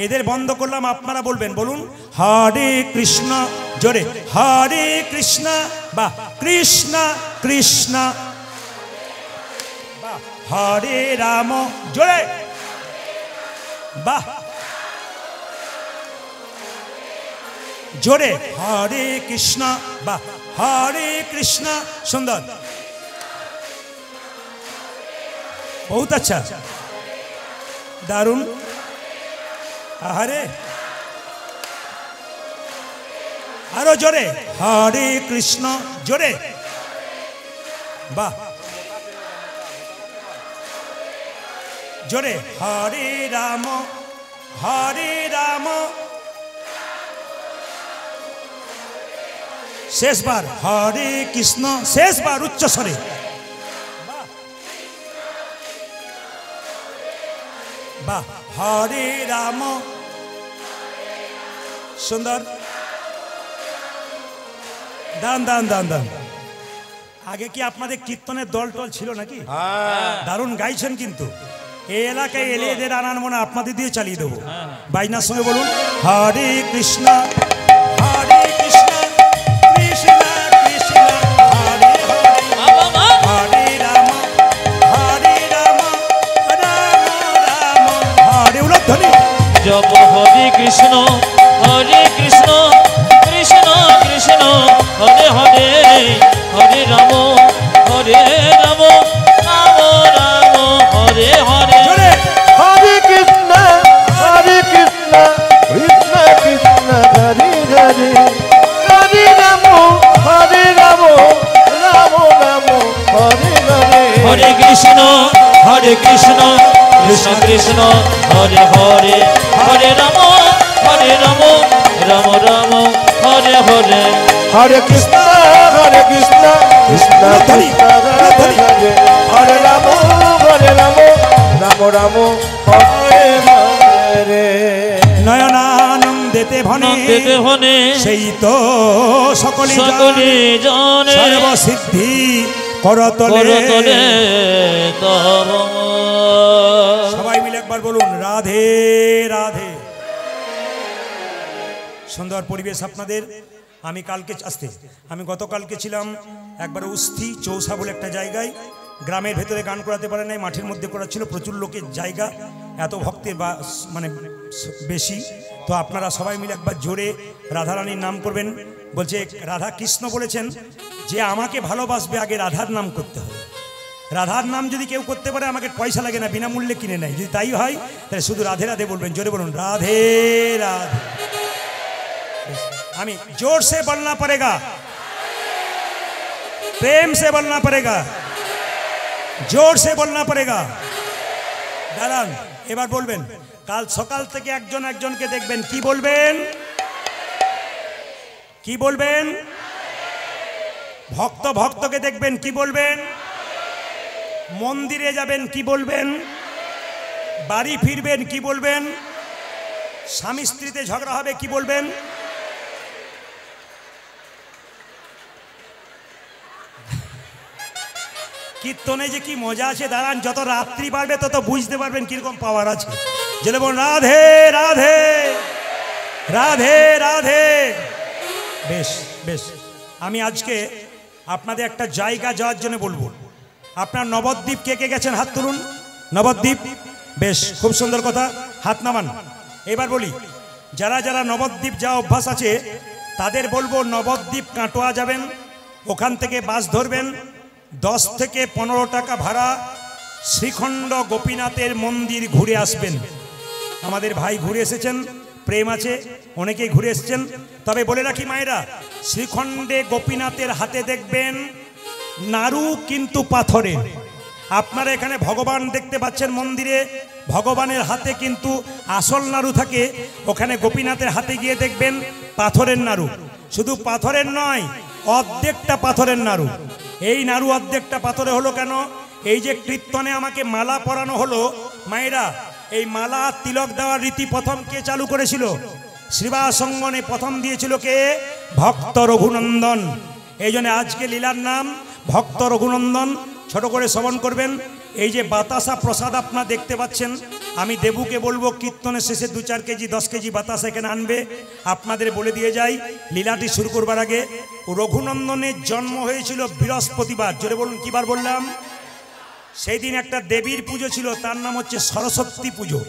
এদের বন্ধ করলাম, আপনারা বলবেন, বলুন হরে কৃষ্ণ জোরে, হরে কৃষ্ণ বা কৃষ্ণ কৃষ্ণ, হরে রাম জোরে, বাহ জোরে, হরে কৃষ্ণ বা হরে কৃষ্ণ, সুন্দর, বহুত আচ্ছা, দারুণ, আরে আরো জোরে, হরে কৃষ্ণ জোরে, বাহ জোরে, হরে রাম হরে রাম, শেষবার হরে কৃষ্ণ, শেষবার উচ্চ স্বরে, বাহ, হরে রাম, সুন্দর, দান দান দান দান। আগে কি আপনাদের কীর্তনের দল টল ছিল নাকি? দারুণ গাইছেন, কিন্তু এই এলাকায় এলে এদের আনার মনে আপনাদের দিয়ে চালিয়ে দেবো। বাইনার সঙ্গে বলুন হরে কৃষ্ণ হরে কৃষ্ণ কৃষ্ণ কৃষ্ণ হরে হরে, হরে রাম হরে রাম রাম রাম হরে, উলধ্বনি জপ হরে কৃষ্ণ কৃষ্ণ কৃষ্ণ হরে হরে, হরে রাম রাম রাম হরে হরে, হরে কৃষ্ণ কৃষ্ণ কৃষ্ণ হরে হরে, হরে রাম রাম রাম হরে হরে, হরে কৃষ্ণ কৃষ্ণ কৃষ্ণ হরে হরে, হরে রাম রাম রাম হরে হরে, হরে কৃষ্ণ কৃষ্ণ কৃষ্ণ হরে হরে, হরে রাম রাম রাম হরে হরে, নয়নানন্দেতে ভনে সেই তো সকলে জানে, সর্বসিদ্ধি করতলে, সবাই মিলে একবার বলুন রাধে রাধে। সুন্দর পরিবেশ আপনাদের। আমি কালকে আমি গতকালকে ছিলাম একবার উস্থি চৌসা বলে একটা জায়গায়, গ্রামের ভেতরে গান করাতে পারে নাই, মাঠের মধ্যে করাচ্ছিল, প্রচুর লোকের জায়গা, এত ভক্তের বা মানে বেশি, তো আপনারা সবাই মিলে একবার জোরে রাধারানীর নাম করবেন। বলছে রাধা কৃষ্ণ বলেছেন যে আমাকে ভালোবাসবে আগে রাধার নাম করতে হবে, রাধার নাম যদি কেউ করতে পারে আমাকে পয়সা লাগে না, বিনামূল্যে কিনে নেয়, যদি তাই হয় তাহলে শুধু রাধে রাধে বলবেন, জোরে বলুন রাধে রাধে। আমি जोर से बोलना पड़ेगा, प्रेम से बोलना पड़ेगा, जोर से बोलना पड़ेगा। দাঁড়ান, এবার বলবেন, কাল সকাল থেকে একজন একজনকে দেখবেন, কি বলবেন, কি বলবেন, ভক্ত ভক্তকে দেখবেন, কি বলবেন, মন্দিরে যাবেন, কি বলবেন, বাড়ি ফিরবেন, কি বলবেন, স্বামী স্ত্রীতে ঝগড়া হবে, কি বলবেন, কীর্তনে যে কি মজা আছে, দাঁড়ান, যত রাত্রি বাড়বে তত বুঝতে পারবেন কিরকম পাওয়ার আছে। যেটা বলুন রাধে রাধে রাধে রাধে। বেশ বেশ, আমি আজকে আপনাদের একটা জায়গা যাওয়ার জন্য বলবো। আপনার নবদ্বীপ কে কে গেছেন হাত তুলুন, নবদ্বীপ, বেশ খুব সুন্দর কথা, হাত নামান। এবার বলি, যারা যারা নবদ্বীপ যাওয়া অভ্যাস আছে তাদের বলবো নবদ্বীপ কাটোয়া যাবেন, ওখান থেকে বাস ধরবেন, 10 থেকে 15 টাকা ভাড়া, শ্রীখণ্ড গোপীনাথের মন্দির ঘুরে আসবেন। আমাদের ভাই ঘুরে এসেছেন, প্রেম আছে, অনেকেই ঘুরে এসেছেন। তবে বলে রাখি মায়েরা, শ্রীখণ্ডে গোপীনাথের হাতে দেখবেন নাড়ু কিন্তু পাথরের। আপনারা এখানে ভগবান দেখতে পাচ্ছেন মন্দিরে, ভগবানের হাতে কিন্তু আসল নাড়ু থাকে, ওখানে গোপীনাথের হাতে গিয়ে দেখবেন পাথরের নাড়ু। শুধু পাথরের নয়, অর্ধেকটা পাথরের নাড়ু। এই নাড়ু অর্ধেকটা পাথরে হলো কেন? এই যে কীর্তনে আমাকে মালা পরানো হলো, মায়েরা এই মালা তিলক দেওয়ার রীতি প্রথম কে চালু করেছিল? শ্রীবাসঙ্গনে প্রথম দিয়েছিল কে? ভক্ত রঘুনন্দন। এই জন্য আজকে লীলার নাম ভক্ত রঘুনন্দন। ছোট করে শ্রবণ করবেন। এই যে বাতাসা প্রসাদ আপনারা দেখতে পাচ্ছেন, আমি দেবুকে বলবো কীর্তনের শেষে 2-4 কেজি 10 কেজি বাতাসা এখানে আনবে। আপনাদের বলে দিয়ে যাই, লীলাটি শুরু করবার আগে রঘুনন্দনের জন্ম হয়েছিল বৃহস্পতিবার। জোরে বলুন, কিবার বললাম? সেই দিন একটা দেবীর পুজো ছিল, তার নাম হচ্ছে সরস্বতী পুজো।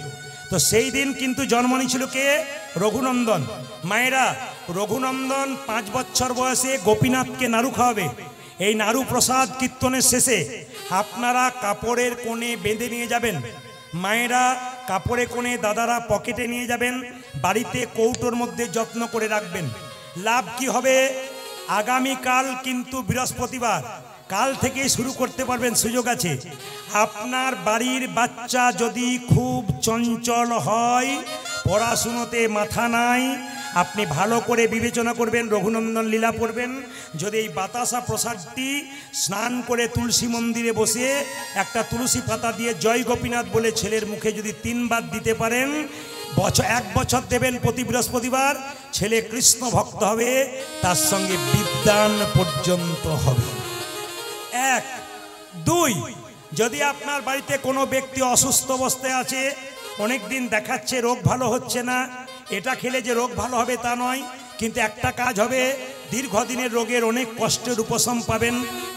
তো সেই দিন কিন্তু জন্ম নিয়েছিল কে? রঘুনন্দন। মায়েরা, রঘুনন্দন 5 বছর বয়সে গোপীনাথকে নাড়ু খাওয়াবে। এই নাড়ু প্রসাদ কীর্তনের শেষে আপনারা কাপড়ের কোণে বেঁধে নিয়ে যাবেন। মায়েরা কাপড়ে কোণে, দাদারা পকেটে নিয়ে যাবেন, বাড়িতে কৌটোর মধ্যে যত্ন করে রাখবেন। লাভ কি হবে? আগামীকাল কিন্তু বৃহস্পতিবার, কাল থেকে শুরু করতে পারবেন, সুযোগ আছে। আপনার বাড়ির বাচ্চা যদি খুব চঞ্চল হয়, পড়াশুনোতে মাথা নাই, আপনি ভালো করে বিবেচনা করবেন, রঘুনন্দন লীলা পড়বেন। যদি এই বাতাসা প্রসাদটি স্নান করে তুলসী মন্দিরে বসে একটা তুলসী পাতা দিয়ে জয় গোপীনাথ বলে ছেলের মুখে যদি 3 বার দিতে পারেন, 1 বছর দেবেন প্রতি বৃহস্পতিবার, ছেলে কৃষ্ণ ভক্ত হবে, তার সঙ্গে বিদ্যান পর্যন্ত হবে। 1, 2, যদি আপনার বাড়িতে কোনো ব্যক্তি অসুস্থ অবস্থায় আছে, অনেক দিন দেখাচ্ছে রোগ ভালো হচ্ছে না, এটা খেলে যে রোগ ভালো হবে তা নয়, কিন্তু একটা কাজ হবে, দীর্ঘদিনের রোগের অনেক কষ্টের উপশম পাবেন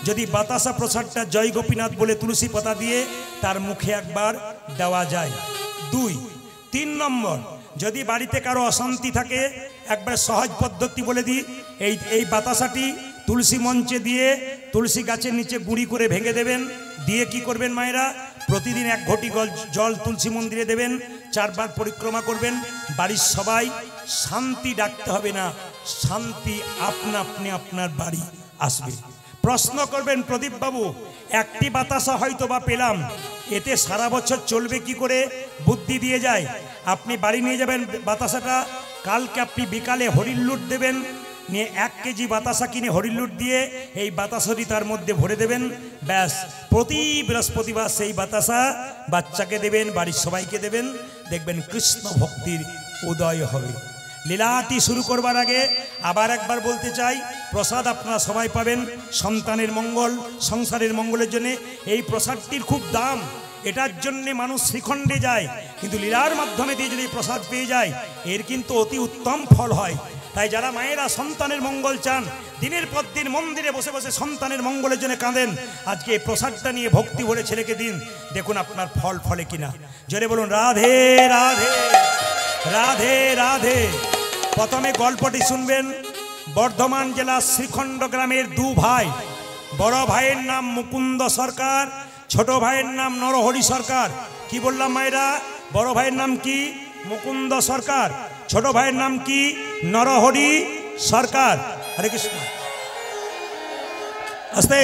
যদি বাতাসা প্রসাদটা জয় গোপীনাথ বলে তুলসী পাতা দিয়ে তার মুখে একবার দেওয়া যায়। 2, 3 নম্বর, যদি বাড়িতে কারো অশান্তি থাকে, একবার সহজ পদ্ধতি বলে দিই। এই বাতাসাটি তুলসী মঞ্চে দিয়ে তুলসী গাছের নিচে গুঁড়ি করে ভেঙে দেবেন। দিয়ে কি করবেন মায়েরা? প্রতিদিন 1 ঘটি জল তুলসী মন্দিরে দেবেন, 4 বার পরিক্রমা করবেন। বাড়ির সবাই শান্তি ডাকতে হবে না, শান্তি আপনা আপনি আপনার বাড়ি আসবে। প্রশ্ন করবেন, প্রদীপ বাবু একটি বাতাসা হয়তো বা পেলাম, এতে সারা বছর চলবে কি করে? বুদ্ধি দিয়ে যায়। আপনি বাড়ি নিয়ে যাবেন বাতাসাটা, কালকে আপনি বিকালে হরির লুট দেবেন, নিয়ে 1 কেজি বাতাসা কিনে হরির লুট দিয়ে এই বাতাসাটি তার মধ্যে ভরে দেবেন। ব্যাস, প্রতি বৃহস্পতিবার সেই বাতাসা বাচ্চাকে দেবেন, বাড়ির সবাইকে দেবেন, দেখবেন কৃষ্ণ ভক্তির উদয় হবে। লীলাটি শুরু করবার আগে আবার একবার বলতে চাই, প্রসাদ আপনারা সবাই পাবেন সন্তানের মঙ্গল, সংসারের মঙ্গলের জন্য। এই প্রসাদটির খুব দাম, এটার জন্য মানুষ শ্রীখণ্ডে যায়, কিন্তু লীলার মাধ্যমে দিয়ে যদি প্রসাদ পেয়ে যায়, এর কিন্তু অতি উত্তম ফল হয়। তাই যারা মায়েরা সন্তানের মঙ্গল চান, দিনের পর দিন মন্দিরে বসে বসে সন্তানের মঙ্গলের জন্য কাঁদেন, আজকে এই প্রসাদটা নিয়ে ভক্তি ভরে ছেলেকে দিন, দেখুন আপনার ফল ফলে কিনা। জোরে বলুন রাধে রাধে রাধে রাধে। প্রথমে গল্পটি শুনবেন। বর্ধমান জেলার শ্রীখণ্ড গ্রামের 2 ভাই, বড় ভাইয়ের নাম মুকুন্দ সরকার, ছোট ভাইয়ের নাম নরহরি সরকার। কি বললাম মায়েরা? বড় ভাইয়ের নাম কি? মুকুন্দ সরকার। ছোট ভাইয়ের নাম কি? নরহরি সরকার। হরে কৃষ্ণ। আস্তে।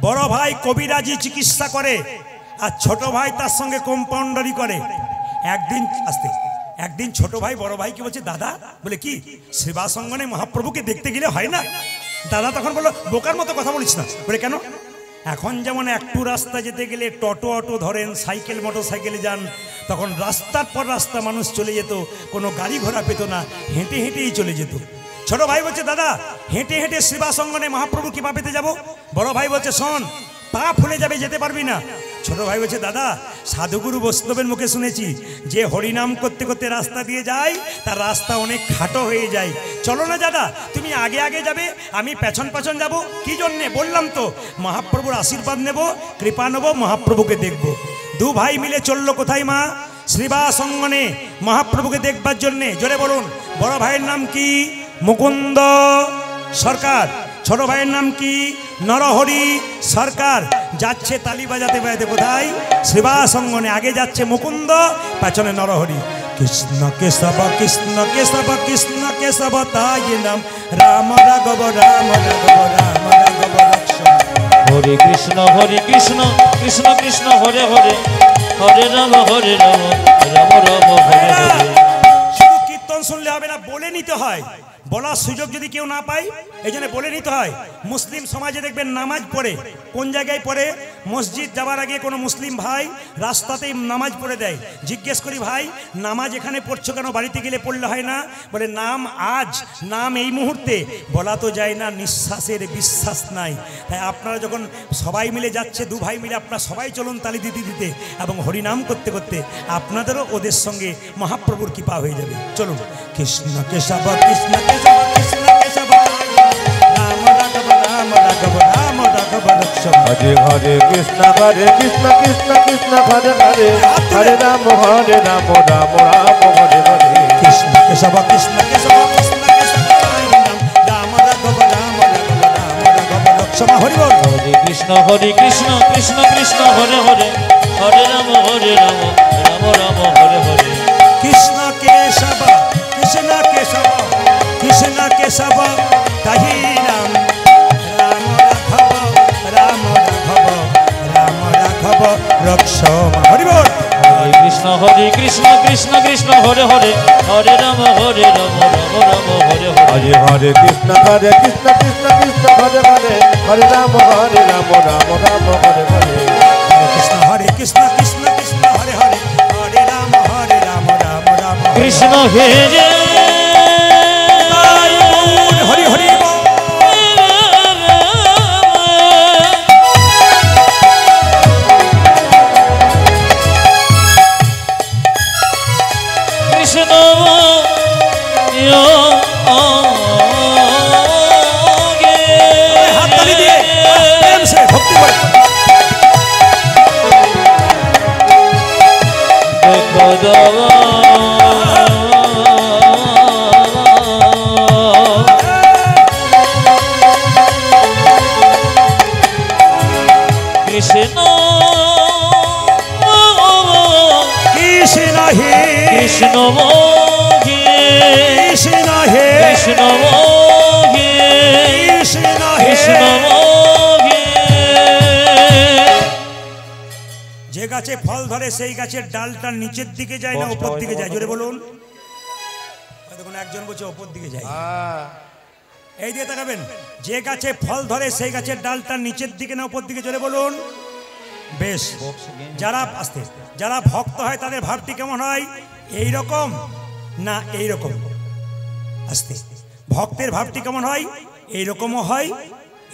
বড় ভাই কবিরাজি চিকিৎসা করে, আর ছোট ভাই তার সঙ্গে কম্পাউন্ডারি করে। একদিন ছোট ভাই বড় ভাইকে বলছে, দাদা, বলে কি সেবাসঙ্গনে মহাপ্রভুকে দেখতে গেলে হয় না? দাদা তখন বললো, বোকার মতো কথা বলিস না। বলে কেন? এখন যেমন একটু রাস্তা যেতে গেলে টোটো অটো ধরেন, সাইকেল মোটর সাইকেলে যান, তখন রাস্তার পর রাস্তা মানুষ চলে যেত, কোনো গাড়ি ঘোড়া পেত না, হেঁটে হেঁটেই চলে যেত। ছোট ভাই বলছে, দাদা হেঁটে হেঁটে সেবাসঙ্গনে মহাপ্রভু কৃপা পেতে যাব। বড় ভাই বলছে, শোন, পা ফুলে যাবে, যেতে পারবি না। ছোট ভাই বলছে, দাদা সাধুগুরু বৈষ্ণবের মুখে শুনেছি যে হরিনাম করতে করতে রাস্তা দিয়ে যায়, তার রাস্তা অনেক খাটো হয়ে যায়। চলো না দাদা, তুমি আগে আগে যাবে, আমি পেছন পেছন যাব। কি জন্যে? বললাম তো, মহাপ্রভুর আশীর্বাদ নেব, কৃপা নেব, মহাপ্রভুকে দেখব। 2 ভাই মিলে চললো কোথায় মা? শ্রীবাসঙ্গনে মহাপ্রভুকে দেখবার জন্যে। জোরে বলুন। বড় ভাইয়ের নাম কি? মুকুন্দ সরকার। ছোট ভাইয়ের নাম কি? নরহরি সরকার। যাচ্ছে তালি বাজাতে বাজাতে কোথায়? শ্রীবাসঙ্গনে। আগে যাচ্ছে মুকুন্দ, পেছনে নরহরি। কৃষ্ণ কেশব কৃষ্ণ কেশব কৃষ্ণ কেশব তাই নাম, রাম রাঘব রাম রাঘব রাম রাঘব লক্ষ্মণ। হরে কৃষ্ণ কৃষ্ণ কৃষ্ণ হরে হরে, হরে রাম রাম রাম রাম হরে হরে। শুধু কীর্তন শুনলে হবে না, বলে নিতে হয়। বলার সুযোগ যদি কেউ না পায়, এই জন্য বলে নিতে হয়। মুসলিম সমাজে দেখবেন নামাজ পড়ে, কোন জায়গায় পড়ে? মসজিদ যাওয়ার আগে কোনো মুসলিম ভাই রাস্তাতেই নামাজ পড়ে দেয়। জিজ্ঞেস করি, ভাই নামাজ এখানে পড়ছো কেন, বাড়িতে গেলে পড়লে হয় না? বলে নাম আজ, নাম এই মুহূর্তে, বলা তো যায় না, নিঃশ্বাসের বিশ্বাস নাই। তাই আপনারা যখন সবাই মিলে যাচ্ছে, দু ভাই মিলে আপনারা সবাই চলুন তালি দিতে দিতে এবং হরিনাম করতে করতে আপনাদেরও ওদের সঙ্গে মহাপ্রভুর কৃপা হয়ে যাবে। চলুন। কৃষ্ণ কেশব কৃষ্ণ কেশব কৃষ্ণ কেশব, রাম রাঘব রাম রাঘব রাম রাঘব রক্ষম। হরে হরে কৃষ্ণ কৃষ্ণ কৃষ্ণ হরে হরে, হরে রাম রাম রাম হরে হরে। কৃষ্ণ কেশব কৃষ্ণ কেশব কৃষ্ণ কেশব, রাম রাঘব রাম রাঘব রাম রাঘব রক্ষম। হরি বল। হরে কৃষ্ণ কৃষ্ণ কৃষ্ণ হরে হরে, হরে রাম রাম রাম হরে হরে। কৃষ্ণ কেশব কৃষ্ণ কেশব কৃষ্ণ কেশব, তাহি রাম রাম রাঘব রাম রাঘব রাম রাঘব রক্ষম। হরি বল। হরে কৃষ্ণ কৃষ্ণ কৃষ্ণ হরে হরে, হরে রাম রাম রাম হরে হরে। হরে হরে কৃষ্ণ কৃষ্ণ কৃষ্ণ হরে হরে, হরে রাম রাম রাম হরে হরে। কৃষ্ণ হরে কৃষ্ণ কৃষ্ণ কৃষ্ণ হরে হরে, হরে রাম রাম রাম। কৃষ্ণ হে যে হরি হরি বল। কৃষ্ণ হাততালি দিয়ে প্রেম সে ভক্তি করে। কৃষ্ণ কৃষ্ণ হে কৃষ্ণ কৃষ্ণ হে কৃষ্ণ কৃষ্ণ হে। কৃষ্ণ যে গাছে ফল ধরে সেই গাছের ডালটা নিচের দিকে যায় না উপর দিকে যায়? জোরে বলুন। দেখুন একজন বলছে উপর দিকে যায়। এই দিয়ে তাকাবেন, যে গাছে ফল ধরে সেই গাছের ডালটা নিচের দিকে না উপর দিকে? জোরে বলুন। বেশ, যারা আস্তে যারা ভক্ত হয় তাদের ভাবটি কেমন হয়? এই রকম না এই রকম? আস্তে ভক্তের ভাবটি কেমন হয়? এই রকমও হয়,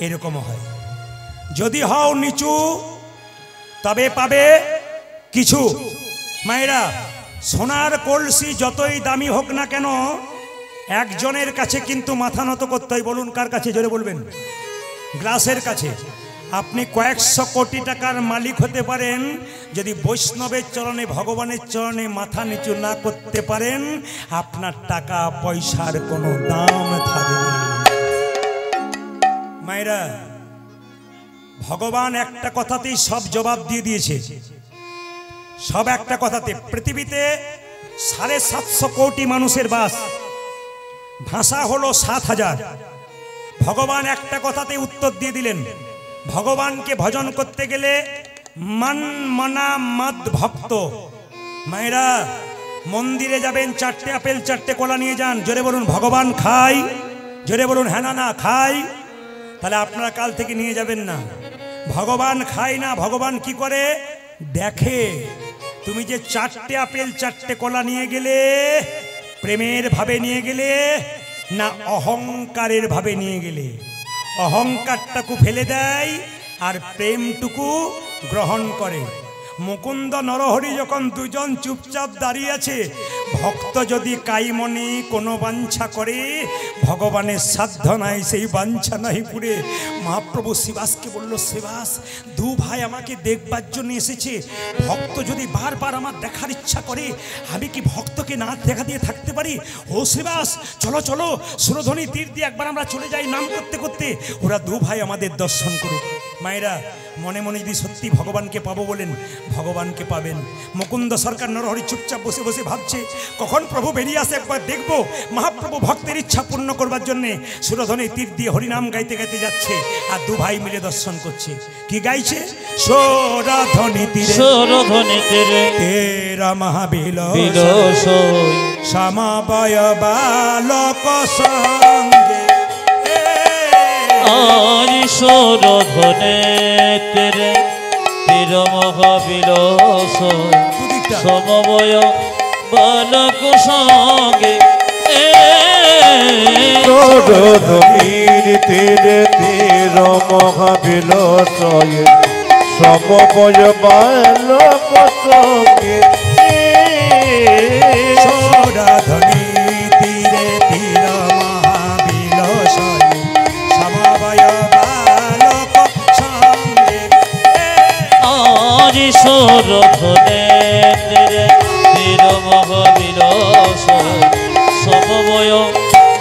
এরকমও হয়। যদি হও নিচু তবে পাবে কিছু। মায়েরা, সোনার কলসি যতই দামি হোক না কেন, একজনের কাছে কিন্তু মাথা নত করতে হয়। বলুন কার কাছে? জোরে বলবেন। গ্লাসের কাছে। আপনি কয়েকশো কোটি টাকার মালিক হতে পারেন, যদি বৈষ্ণবের চরণে, ভগবানের চরণে মাথা নিচু না করতে পারেন, আপনার টাকা পয়সার কোনো দাম থাকবে না। মায়েরা, ভগবান একটা কথাতেই সব জবাব দিয়ে দিয়েছে। সব একটা কথাতে। পৃথিবীতে 750 কোটি মানুষের বাস, ভাষা হলো 7000। ভগবান একটা কথাতে উত্তর দিয়ে দিলেন। ভগবানকে ভজন করতে গেলে মন মনা মদ ভক্ত। মায়েরা, মন্দিরে যাবেন, 4টে আপেল 4টে কলা নিয়ে যান। জোরে বলুন ভগবান খাই। জোরে বলুন হ্যাঁ না খাই। তাহলে আপনারা কাল থেকে নিয়ে যাবেন না। ভগবান খায় না, ভগবান কি করে দেখে। তুমি যে 4টে আপেল 4টে কলা নিয়ে গেলে, প্রেমের ভাবে নিয়ে গেলে না অহংকারের ভাবে নিয়ে গেলে? অহংকারটাকে ফেলে দেয় আর প্রেমটুকু গ্রহণ করে। মুকুন্দ নরহরি যখন দুজন চুপচাপ দাঁড়িয়ে আছে, ভক্ত যদি কাইমনে কোনো বাঞ্ছা করে, ভগবানের সাধ্য নাই সেই বাঞ্ছা নাই পুরে। মহাপ্রভু শিবাসকে বলল, শিবাস, দু ভাই আমাকে দেখবার জন্য এসেছে। ভক্ত যদি বারবার আমার দেখার ইচ্ছা করে, আমি কি ভক্তকে না দেখা দিয়ে থাকতে পারি? ও শিবাস, চলো চলো, সুরধ্বনি তীর দিয়ে একবার আমরা চলে যাই নাম করতে করতে, ওরা দু ভাই আমাদের দর্শন করুক। মায়েরা মনে মনে যদি সত্যি ভগবানকে পাবো বলেন, ভগবানকে পাবেন। মুকুন্দ সরকার নরহরি চুপচাপ বসে বসে ভাবছে কখন প্রভু বেরিয়ে আসে, একবার দেখবো। মহাপ্রভু ভক্তের ইচ্ছা পূর্ণ করবার জন্যে সুরধনে তীর দিয়ে হরিনাম গাইতে গাইতে যাচ্ছে, আর দু ভাই মিলে দর্শন করছে। কি গাইছে? সুরধনে তীরে, সুরধনে তীরে তেরা মহাবিলস বিলস সমবয় বালক সঙ্গে। আরি সুরধনে তীরে তীর মহাবিলস সমবয় বালক সঙ্গে। সুরধনির তীরে তীর মহাবিলস সমবয় বালক সঙ্গে। সুরধনি তীরে তীর মহাবিলস সমবয় বালক সঙ্গে। আরি সুরধনে তীরে তীর মহাবিলস সমবয়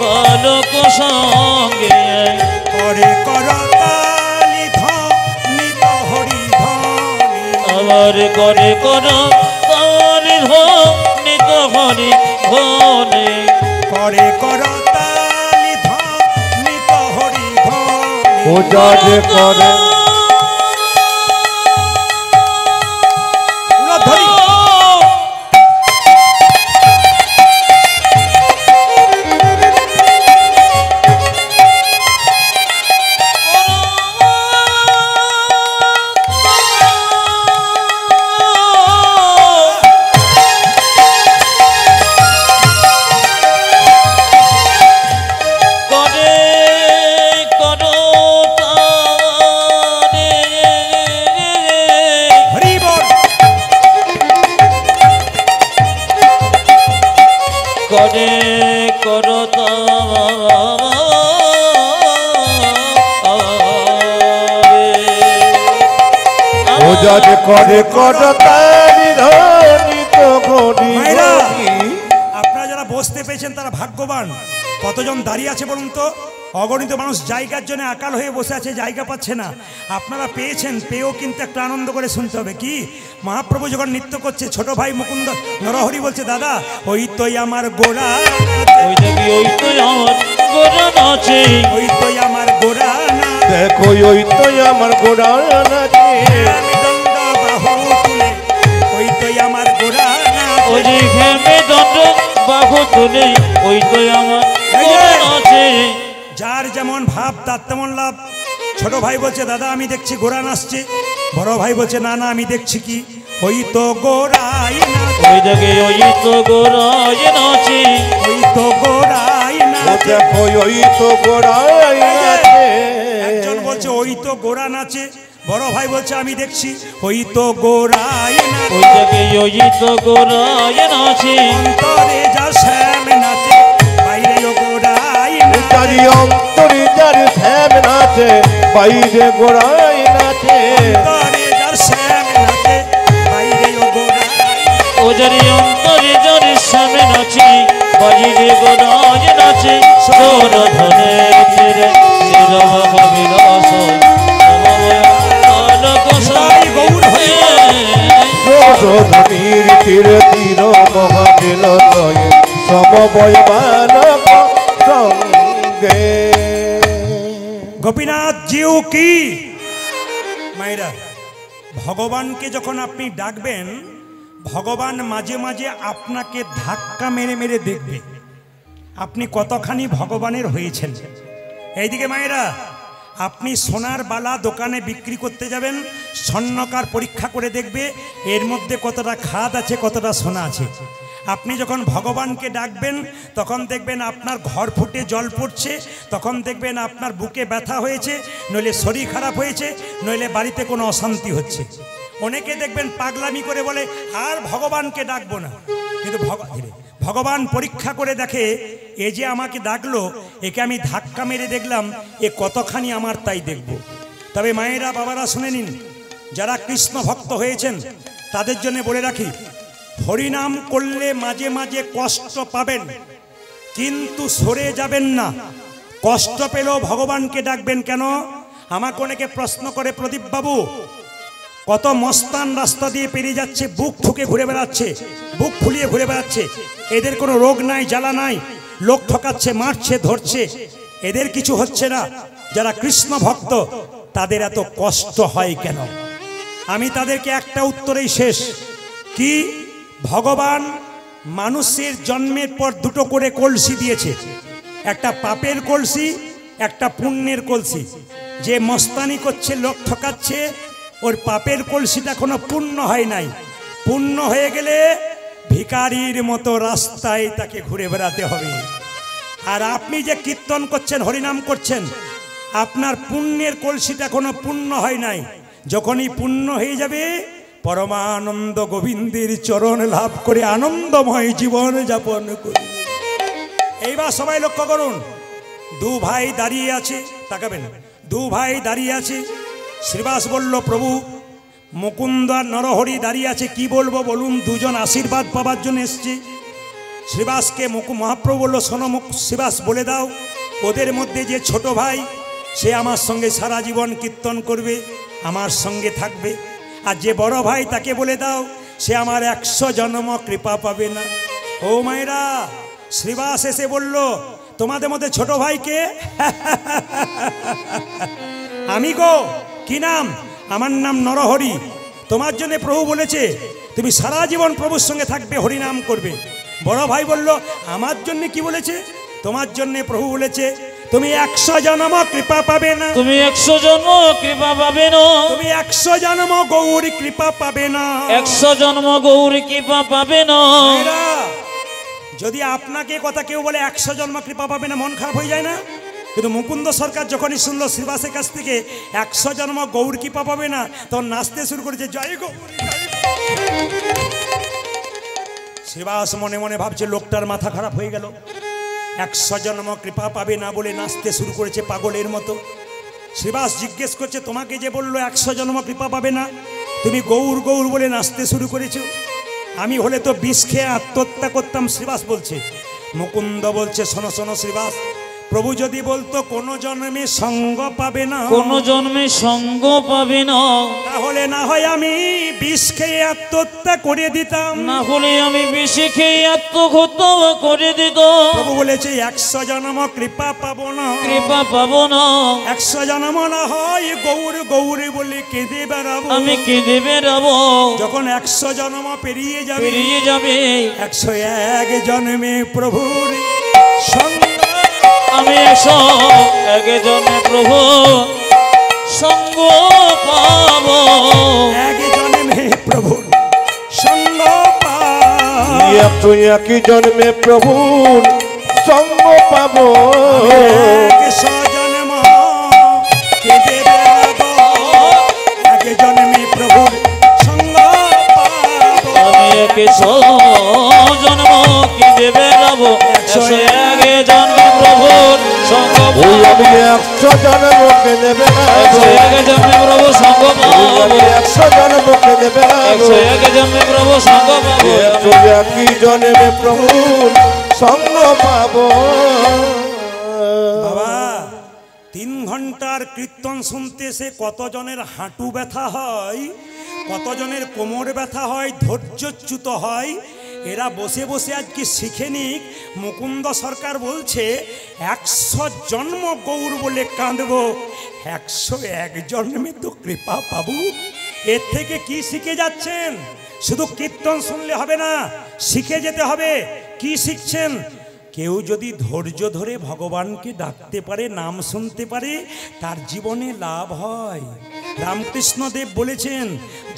বালক সঙ্গে। করে করতালি ধ্বনিত হরি ধ্বনি, আবার করে কর তার নিত হরি ধনে। করে করতালি ধ্বনিত হরি ধ্বনি। পূজা যে করে উলধ্বনি। হরি বল। করে করতা পূজা যে করে করতালি ধ্বনিত হরি মায়েরা, ধ্বনি। আপনারা যারা বসতে পেয়েছেন তারা ভাগ্যবান। কতজন দাঁড়িয়ে আছে বলুন তো? অগণিত মানুষ জায়গার জন্য আকাল হয়ে বসে আছে, জায়গা পাচ্ছে না। আপনারা পেয়েছেন, পেয়েও কিন্তু একটা আনন্দ করে শুনতে হবে। কি? মহাপ্রভু যখন নৃত্য করছে, ছোট ভাই মুকুন্দ নরহরি বলছে, দাদা ওই তোই আমার গোড়া, ওই দেখি ওই তো আমার গোরা নাচে। ওই তোই আমার গোড়া না, দেখো ওই তো আমার গোড়া নাচে। আমি দণ্ড বাহু তুলে, ওই তোই আমার গোড়া না। ওই যে ঘেমে দণ্ড বাহু তুলে ওই তো আমার গোরা নাচে। যার যেমন ভাব তার তেমন লাভ। ছোট ভাই বলছে, দাদা আমি দেখছি গোড়া নাচছে। বড় ভাই বলছে, না না আমি দেখছি কি, ওই তো গোড়াই নাচে, ওই দেখে ওই তো গোরায় নাচে। ওই তো গোড়াই ও নাচে। দেখো ওই তো গোড়াই নাচে। একজন বলছে ওই তো গোড়া নাচে, বড় ভাই বলছে আমি দেখছি ওই তো গোড়াই নাচে। ওই দেখে ওই তো গোরায় নাচে। অন্তরে যা শ্যাম নাচে, বাইরে ও গোড়াই নাচে। তারি অন্তরে যার শ্যাম নাচে, বাইরে গোড়াই নাচে। অন্তরে যা শ্যাম নাচে, বাইরে ও গোড়াই। ও যারি অন্তরে যার সামনে নাচে, বাজিরে গোরায় নাচে। সুরধনে তীরে তীর মহাবিলস সমবয় বালক সঙ্গে। সুরধনির তীরে তীর মহাবিলস সমবয় বালক সঙ্গে। গোপীনাথ জিউ কি? মায়েরা, ভগবানকে যখন আপনি ডাকবেন, ভগবান মাঝে মাঝে আপনাকে ধাক্কা মেরে মেরে দেখবে আপনি কতখানি ভগবানের হয়েছেন। এইদিকে মায়েরা, আপনি সোনার বালা দোকানে বিক্রি করতে যাবেন, স্বর্ণকার পরীক্ষা করে দেখবে এর মধ্যে কতটা খাদ আছে, কতটা সোনা আছে। আপনি যখন ভগবানকে ডাকবেন তখন দেখবেন আপনার ঘর ফুটে জল পড়ছে, তখন দেখবেন আপনার বুকে ব্যথা হয়েছে, নইলে শরীর খারাপ হয়েছে, নইলে বাড়িতে কোনো অশান্তি হচ্ছে। অনেকে দেখবেন পাগলামি করে বলে আর ভগবানকে ডাকবো না, কিন্তু ভগবান পরীক্ষা করে দেখে এ যে আমাকে ডাকলো, একে আমি ধাক্কা মেরে দেখলাম এ কতখানি আমার, তাই দেখব। তবে মায়েরা বাবারা শুনে নিন, যারা কৃষ্ণ ভক্ত হয়েছেন তাদের জন্য বলে রাখি, হরিনাম করলে মাঝে মাঝে কষ্ট পাবেন, কিন্তু সরে যাবেন না। কষ্ট পেলেও ভগবানকে ডাকবেন। কেন? আমাকে অনেকে প্রশ্ন করে, প্রদীপ বাবু কত মস্তান রাস্তা দিয়ে পেরিয়ে যাচ্ছে, বুক ঠুকে ঘুরে বেড়াচ্ছে, বুক ফুলিয়ে ঘুরে বেড়াচ্ছে, এদের কোনো রোগ নাই, জ্বালা নাই, লোক ঠকাচ্ছে, মারছে, ধরছে, এদের কিছু হচ্ছে না, যারা কৃষ্ণ ভক্ত তাদের এত কষ্ট হয় কেন? আমি তাদেরকে একটা উত্তরেই শেষ, কি ভগবান মানুষের জন্মের পর দুটো করে কলসি দিয়েছে, একটা পাপের কলসি, একটা পুণ্যের কলসি। যে মস্তানি করছে, লোক ঠকাচ্ছে, ওর পাপের কলসিটা এখনো পূর্ণ হয় নাই, পূর্ণ হয়ে গেলে ভিখারির মতো রাস্তায় তাকে ঘুরে বেড়াতে হবে। আর আপনি যে কীর্তন করছেন, হরিনাম করছেন, আপনার পুণ্যের কলসিটা এখনো পূর্ণ হয় নাই, যখনই পূর্ণ হয়ে যাবে পরমানন্দ গোবিন্দের চরণ লাভ করে আনন্দময় জীবন যাপন করুন। এইবার সবাই লক্ষ্য করুন, দু ভাই দাঁড়িয়ে আছে, তাকাবেন, দু ভাই দাঁড়িয়ে আছে। শ্রীবাস বলল, প্রভু মুকুন্দ আর নরহরি দাঁড়িয়ে আছে, কি বলবো বলুন, দুজন আশীর্বাদ পাবার জন্য এসছে। শ্রীবাসকে মহাপ্রভু বলল, শোনো শ্রীবাস বলে দাও, ওদের মধ্যে যে ছোট ভাই সে আমার সঙ্গে সারা জীবন কীর্তন করবে, আমার সঙ্গে থাকবে, আর যে বড় ভাই তাকে বলে দাও সে আমার 100 জন্ম কৃপা পাবে না। ও মায়েরা, শ্রীবাস এসে বলল, তোমাদের মধ্যে ছোট ভাইকে? আমি গো। কি নাম? আমার নাম নরহরি। তোমার জন্য প্রভু বলেছে তুমি সারা জীবন প্রভুর সঙ্গে থাকবে, হরিনাম করবে। বড় ভাই বলল, আমার জন্য কি বলেছে? তোমার জন্য প্রভু বলেছে তুমি 100 জন্ম কৃপা পাবে না, তুমি 100 জন্ম কৃপা পাবে না, তুমি 100 জন্ম গৌরী কৃপা পাবে না, 100 জন্ম গৌরী কৃপা পাবে না। যদি আপনাকে কথা কেউ বলে 100 জন্ম কৃপা পাবে না, মন খারাপ হয়ে যায় না? কিন্তু মুকুন্দ সরকার যখনই শুনলো শ্রীবাসের কাছ থেকে 100 জন্ম গৌর কৃপা পাবে না, তখন নাচতে শুরু করেছে, জয় গৌরী। শ্রীবাস মনে মনে ভাবছে লোকটার মাথা খারাপ হয়ে গেল, 100 জন্ম কৃপা পাবে না বলে নাচতে শুরু করেছে পাগলের মতো। শ্রীবাস জিজ্ঞেস করছে, তোমাকে যে বললো 100 জন্ম কৃপা পাবে না, তুমি গৌর গৌর বলে নাচতে শুরু করেছো, আমি হলে তো বিষ খেয়ে আত্মহত্যা করতাম। শ্রীবাস বলছে, মুকুন্দ বলছে, শোনো শোনো শ্রীবাস, প্রভু যদি বলতো কোন জন্মে সঙ্গ পাবে না, কোন জন্মে সঙ্গ পাবে না, তাহলে না হয় আমি বিষ খেয়ে আত্মহত্যা করে দিতাম, না হলে আমি বেশি খেয়ে আত্মহত্যা করে দিতাম। প্রভু বলেছে 100 জন্ম কৃপা পাবো না, কৃপা পাবো না, 100 জন্ম না হয় গৌর গৌর বলে কেঁদে বেড়াবো, আমি কেঁদে বেড়াবো। যখন 100 জন্ম পেরিয়ে যাবে, 101 জন্মে প্রভুর সঙ্গ আমি 101 জন্মে প্রভু সঙ্গ পাবো, 1 জন্মে প্রভুর সঙ্গ পাবো, তুই একই জন্মে প্রভুর সঙ্গ পাবো, 100 জন্ম কেঁদে বেড়াবো, 1 জন্মে প্রভুর সঙ্গ পাবো, আমি 100 জন্ম কেঁদে বেড়াবো, 101 জন্মে প্রভুর সঙ্গ পাবো, আমি 100 জন্ম কেঁদে বেড়াবো, 101 জন্মে প্রভু সঙ্গ পাবো, 100 জন্ম কেঁদে বেড়াবো, 101 জন্মে প্রভু সঙ্গ পাবো, তুই একই জন্মে প্রভুর সঙ্গ পাবো। বাবা 3 ঘন্টার কীর্তন শুনতে সে কতজনের হাঁটু ব্যথা হয়, কতজনের কোমর ব্যথা হয়, ধৈর্যচ্যুত হয়। এরা বসে বসে আজকে শিখে নিক। মুকুন্দ সরকার বলছে 100 জন্ম গৌর বলে কাঁদবো, 101 জন্মে তো কৃপা পাবো। এর থেকে কি শিখে যাচ্ছেন? শুধু কীর্তন শুনলে হবে না, শিখে যেতে হবে। কি শিখছেন? কেউ যদি ধৈর্য ধরে ভগবানকে ডাকতে পারে, নাম শুনতে পারে, তার জীবনে লাভ হয়। রামকৃষ্ণদেব বলেছেন,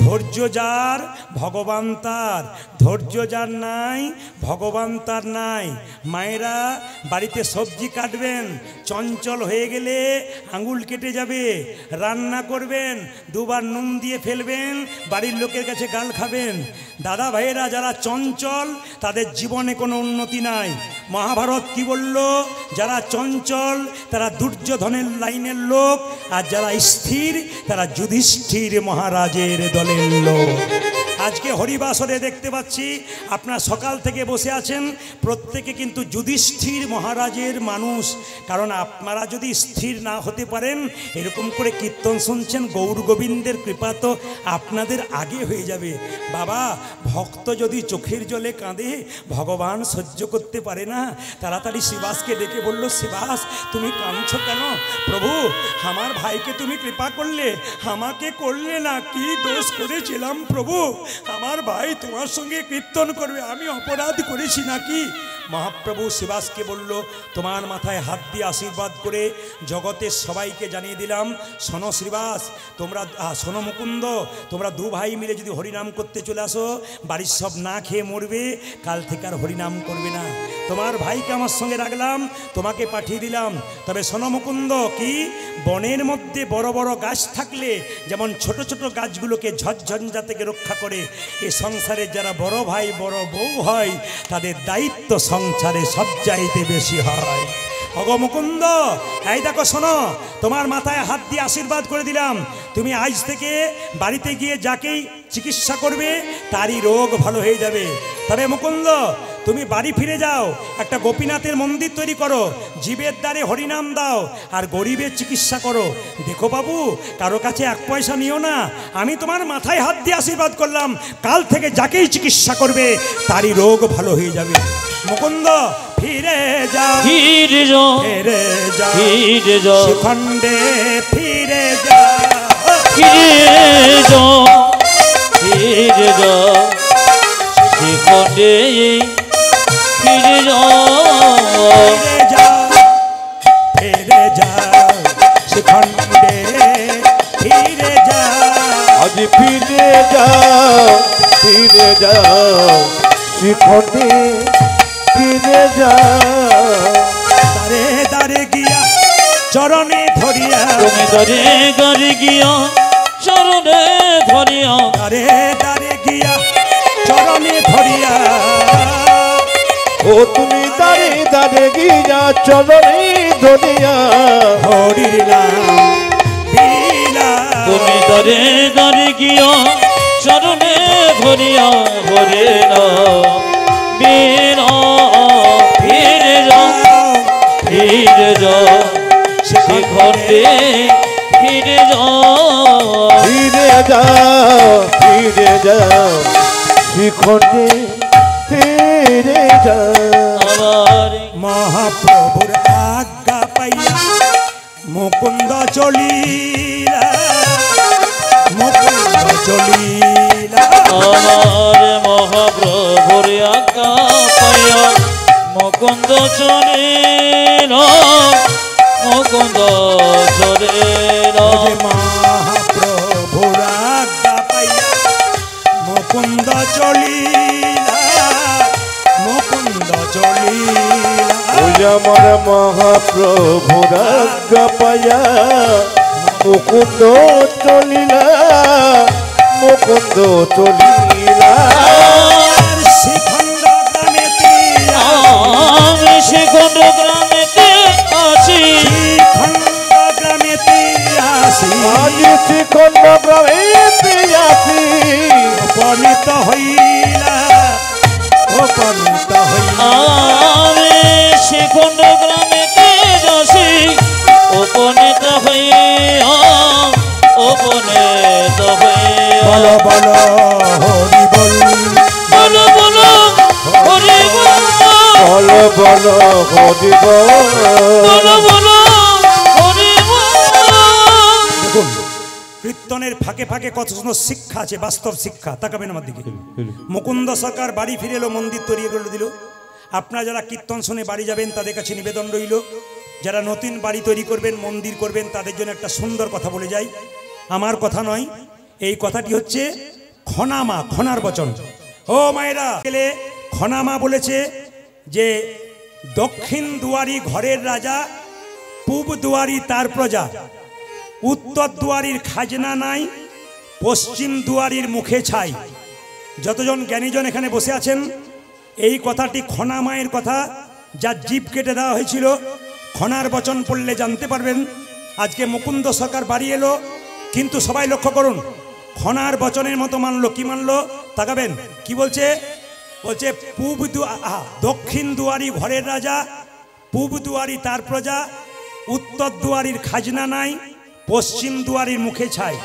ধৈর্য যার ভগবান তার, ধৈর্য যার নাই ভগবান তার নাই। মায়েরা বাড়িতে সবজি কাটবেন, চঞ্চল হয়ে গেলে আঙুল কেটে যাবে। রান্না করবেন, 2 বার নুন দিয়ে ফেলবেন, বাড়ির লোকের কাছে গাল খাবেন। দাদা ভাইয়েরা যারা চঞ্চল, তাদের জীবনে কোনো উন্নতি নাই। মহাভারত কি বলল? যারা চঞ্চল তারা দুর্যোধনের লাইনের লোক, আর যারা স্থির তারা যুধিষ্ঠির মহারাজের দলের লোক। আজকে হরিবাসরে দেখতে পাচ্ছি আপনার সকাল থেকে বসে আছেন, প্রত্যেকে কিন্তু যুধিষ্ঠির মহারাজের মানুষ। কারণ আপনারা যদি স্থির না হতে পারেন, এরকম করে কীর্তন শুনছেন, গৌর গোবিন্দের কৃপা তো আপনাদের আগে হয়ে যাবে। বাবা, ভক্ত যদি চোখের জলে কাঁদে, ভগবান সহ্য করতে পারে না। তাড়াতাড়ি শিবাসকে ডেকে বলল, শিবাস তুমি কাঁদছো কেন? প্রভু, আমার ভাইকে তুমি কৃপা করলে, আমাকে করলে না। কি দোষ করেছিলাম প্রভু? আমার ভাই তোমার সঙ্গে কীর্তন করবে, আমি অপরাধ করেছি নাকি? মহাপ্রভু শিবাসকে বলল, তোমার মাথায় হাত দিয়ে আশীর্বাদ করে জগতের সবাইকে জানিয়ে দিলাম, শোনো শ্রীবাস, তোমরা শোনো মুকুন্দ, তোমরা দু ভাই মিলে যদি হরিনাম করতে চলে আসো, বাড়ির সব না খেয়ে মরবে, কাল থেকে আর হরিনাম করবে না। তোমার ভাইকে আমার সঙ্গে রাখলাম, তোমাকে পাঠিয়ে দিলাম। তবে শোনো মুকুন্দ, কি বনের মধ্যে বড় বড় গাছ থাকলে যেমন ছোট ছোট গাছগুলোকে ঝড়ঝঞ্ঝা থেকে রক্ষা করে, এ সংসারে যারা বড় ভাই বড় বউ হয়, তাদের দায়িত্ব সংসারে সবচাইতে বেশি হয়। ওগো মুকুন্দ, এই দেখো শোনো, তোমার মাথায় হাত দিয়ে আশীর্বাদ করে দিলাম, তুমি আজ থেকে বাড়িতে গিয়ে যাকেই চিকিৎসা করবে তারই রোগ ভালো হয়ে যাবে। তবে মুকুন্দ, তুমি বাড়ি ফিরে যাও, একটা গোপীনাথের মন্দির তৈরি করো, জীবের দ্বারে হরিনাম দাও, আর গরিবের চিকিৎসা করো। দেখো বাবু, কারো কাছে এক পয়সা নিও না, আমি তোমার মাথায় হাত দিয়ে আশীর্বাদ করলাম, কাল থেকে যাকেই চিকিৎসা করবে তারই রোগ ভালো হয়ে যাবে। মুকুন্দ, ফিরে যাও, ফিরে যাও, ফিরে যাও, ফিরে যাও, শিখণ্ডে ফিরে যাও, ফিরে যাও, ফিরে যাও, শিখণ্ডে ফিরে যাও, ফিরে যাও, ফিরে যাও, শিখণ্ডে ফিরে যাও। আজ ফিরে যাও, ফিরে যাও, শিখণ্ডে ফিরে যাও। দারে দারে গিয়া চরণে ধরিয়া, তুমি দরে দরে গিয়া চরণে ধরিয়া, দারে দারে গিয়া চরণে ধরিয়া, ও তুমি দাঁড়ে দাঁড়ে গিয়া চরণে ধরিয়া, হরির নাম বিলা। তুমি দরে দরে গিয়া চরণে ধরিয়া, হরে না বিনা, ফিরে যাও, ফিরে যাও, শিখণ্ডে ফিরে যাও, ফিরে যাও, ফিরে যাও, শিখণ্ডে ফিরে যাও। আমার মহাপ্রভুর আজ্ঞা পাইয়া মুকুন্দ চলিলা, মুকুন্দ চলিলা। আমার মহাপ্রভুর আজ্ঞা পাইয়া মুকুন্দ চলিল, মুকুন্দ চলিল, যে মহাপ্রভুর আজ্ঞা পাইয়া মুকুন্দ চলিলা, মুকুন্দ চলিলা। ওই আমার মহাপ্রভুর আজ্ঞা পায়া মুকুন্দ চলিলা, মুকুন্দ চলিলা। আর শিখণ্ড গ্রামেতে আমি শিখণ্ড গ্রামেতে আছি, শিখণ্ড গ্রামেতে আসি, আজ শিখণ্ড গ্রামেতে আসি, উপনীত হইলা, উপনীত হইলা। আমি শিখণ্ড গ্রামেতে আসি, উপনীত হইয়া, উপনীত হইয়া, বলো বলো হরি বল, বলো বলো হরি বল, বলো বলো হরি বল। বলো বলো হরি বল। দেখুন কীর্তনের ফাঁকে ফাঁকে কত সুন্দর শিক্ষা আছে, বাস্তব শিক্ষা। তাকাবেন আমার দিকে। মুকুন্দ সরকার বাড়ি ফিরে এলো, মন্দির তৈরি করে দিল। আপনারা যারা কীর্তন শুনে বাড়ি যাবেন তাদের কাছে নিবেদন রইল, যারা নতুন বাড়ি তৈরি করবেন, মন্দির করবেন, তাদের জন্য একটা সুন্দর কথা বলে যাই। আমার কথা নয়, এই কথাটি হচ্ছে খনামা, খনার বচন। ও মায়েরা, গেলে খনামা বলেছে যে দক্ষিণ দুয়ারি ঘরের রাজা, পূব দুয়ারি তার প্রজা, উত্তর দুয়ারির খাজনা নাই, পশ্চিম দুয়ারির মুখে ছাই। যতজন জ্ঞানীজন এখানে বসে আছেন, এই কথাটি খনা মায়ের কথা, যার জীব কেটে দেওয়া হয়েছিল। খনার বচন পড়লে জানতে পারবেন। আজকে মুকুন্দ সরকার বাড়ি এলো, কিন্তু সবাই লক্ষ্য করুন, খনার বচনের মতো মানলো। কি মানলো? তাকাবেন কি বলছে, বলছে দক্ষিণ দুয়ারি ঘরের রাজা, পূব দুয়ারি তার প্রজা, উত্তর দুয়ারির খাজনা নাই, পশ্চিম দুয়ারির মুখে ছাই।